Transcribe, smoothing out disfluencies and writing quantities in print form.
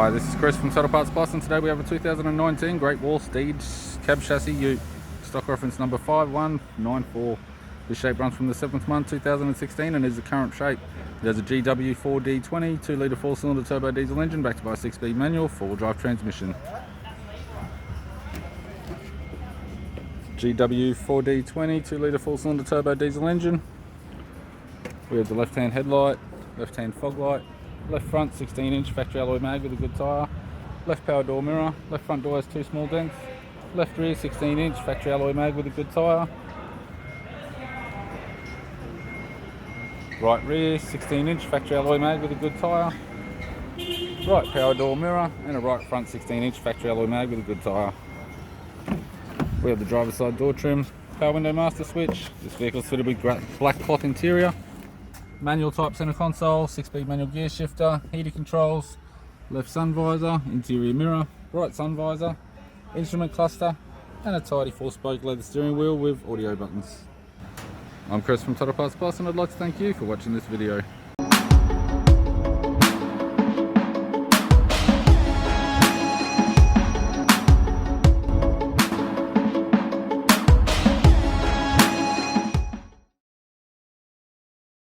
Hi, this is Chris from Tuttle Parts Plus, and today we have a 2019 Great Wall Steed cab chassis ute. Stock reference number 5194. This shape runs from the 7th month 2016 and is the current shape. It has a GW4D20 2-litre 4-cylinder turbo diesel engine backed by a 6-speed manual 4-wheel drive transmission. GW4D20 2-litre 4-cylinder turbo diesel engine. We have the left-hand headlight, left-hand fog light, left front 16-inch factory alloy mag with a good tyre, left power door mirror, left front door has 2 small dents, left rear 16-inch factory alloy mag with a good tyre, right rear 16-inch factory alloy mag with a good tyre, right power door mirror and a right front 16-inch factory alloy mag with a good tyre. We have the driver's side door trim, power window master switch. This vehicle is fitted with black cloth interior, manual type center console, 6-speed manual gear shifter, heater controls, left sun visor, interior mirror, right sun visor, instrument cluster and a tidy 4-spoke leather steering wheel with audio buttons. I'm Chris from Tuttle Parts Plus, and I'd like to thank you for watching this video.